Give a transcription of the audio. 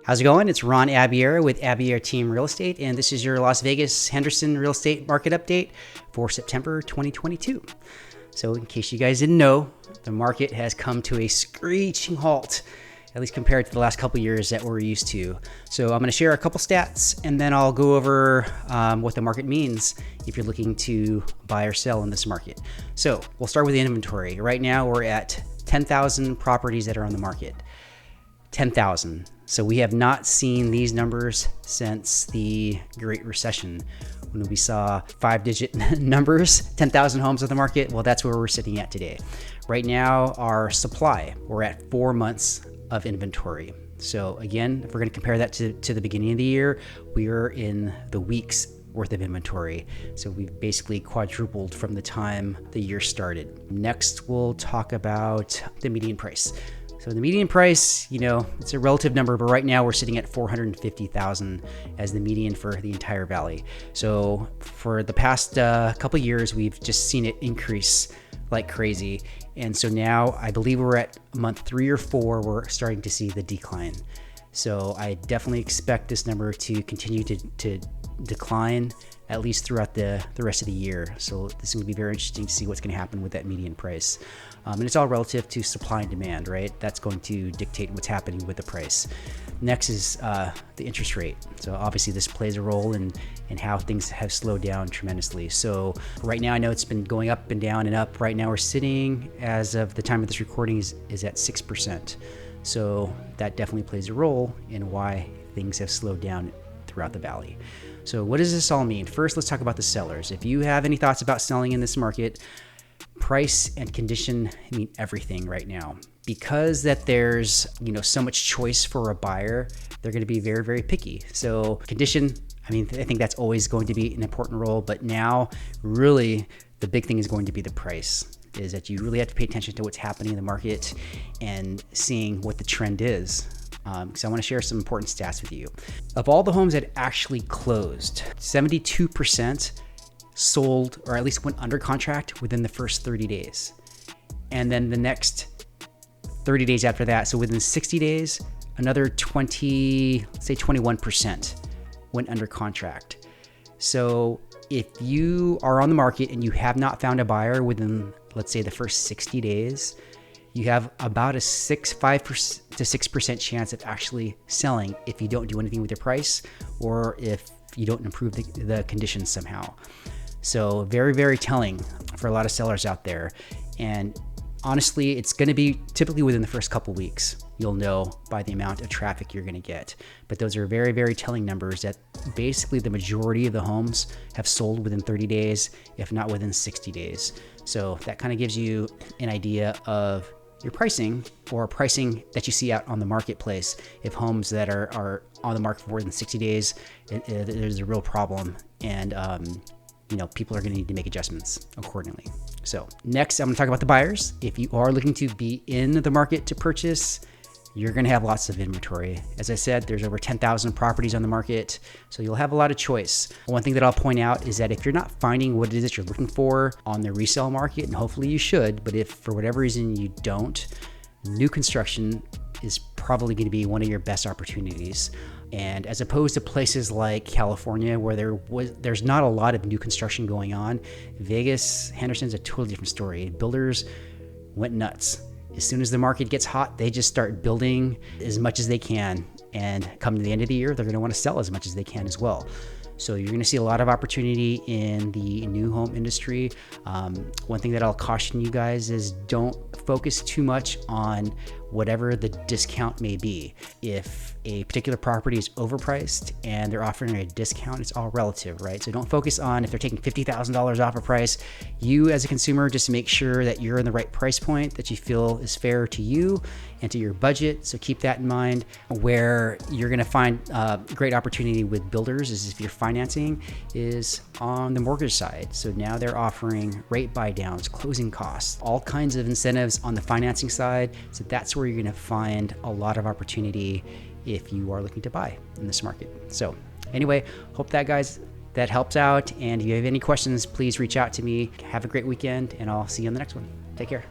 How's it going? It's Ron Abiera with Abiera Team Real Estate, and this is your Las Vegas Henderson real estate market update for September 2022. So in case you guys didn't know, the market has come to a screeching halt, at least compared to the last couple years that we're used to. So I'm going to share a couple stats, and then I'll go over what the market means if you're looking to buy or sell in this market. So we'll start with the inventory. Right now we're at 10,000 properties that are on the market. 10,000. So we have not seen these numbers since the Great Recession, when we saw 5-digit numbers, 10,000 homes on the market. Well, that's where we're sitting at today. Right now, our supply, we're at 4 months of inventory. So again, if we're going to compare that to the beginning of the year, we are in the weeks worth of inventory. So we've basically quadrupled from the time the year started. Next, we'll talk about the median price. So the median price, it's a relative number, but right now we're sitting at $450,000 as the median for the entire valley. So for the past couple years, we've just seen it increase like crazy. And so now I believe we're at month 3 or 4, we're starting to see the decline. So I definitely expect this number to continue to decline at least throughout the rest of the year. So this is going to be very interesting to see what's going to happen with that median price. And it's all relative to supply and demand, right? That's going to dictate what's happening with the price. Next is the interest rate. So obviously this plays a role in how things have slowed down tremendously. So right now I know it's been going up and down and up. Right now we're sitting, as of the time of this recording, is at 6%. So that definitely plays a role in why things have slowed down throughout the valley. So what does this all mean? First, let's talk about the sellers. If you have any thoughts about selling in this market, price and condition mean everything right now. Because that there's so much choice for a buyer, they're going to be very, very picky. So condition, I think that's always going to be an important role, but now really the big thing is going to be the price. Is that you really have to pay attention to what's happening in the market and seeing what the trend is. Because I want to share some important stats with you. Of all the homes that actually closed, 72% sold or at least went under contract within the first 30 days. And then the next 30 days after that, so within 60 days, another 21% went under contract. So if you are on the market and you have not found a buyer within, let's say, the first 60 days, you have about a 5 to 6% chance of actually selling if you don't do anything with your price or if you don't improve the conditions somehow. So very, very telling for a lot of sellers out there. And honestly, it's going to be typically within the first couple weeks. You'll know by the amount of traffic you're going to get. But those are very, very telling numbers that basically the majority of the homes have sold within 30 days, if not within 60 days. So that kind of gives you an idea of your pricing or pricing that you see out on the marketplace. If homes that are on the market for more than 60 days, there's a real problem. And, people are going to need to make adjustments accordingly. So next, I'm going to talk about the buyers. If you are looking to be in the market to purchase, you're going to have lots of inventory. As I said, there's over 10,000 properties on the market, so you'll have a lot of choice. One thing that I'll point out is that if you're not finding what it is that you're looking for on the resale market, and hopefully you should, but if for whatever reason you don't, new construction is probably going to be one of your best opportunities. And as opposed to places like California, where there's not a lot of new construction going on, Vegas, Henderson's a totally different story. Builders went nuts. As soon as the market gets hot, they just start building as much as they can. And come to the end of the year, they're going to want to sell as much as they can as well. So you're going to see a lot of opportunity in the new home industry. One thing that I'll caution you guys is don't focus too much on whatever the discount may be. If a particular property is overpriced and they're offering a discount, it's all relative, right? So don't focus on if they're taking $50,000 off a price. You as a consumer, just make sure that you're in the right price point that you feel is fair to you and to your budget. So keep that in mind. Where you're going to find great opportunity with builders is if your financing is on the mortgage side. So now they're offering rate buy downs, closing costs, all kinds of incentives on the financing side. So that's where you're going to find a lot of opportunity if you are looking to buy in this market. So anyway, hope that helps out. And if you have any questions, please reach out to me. Have a great weekend, and I'll see you on the next one. Take care.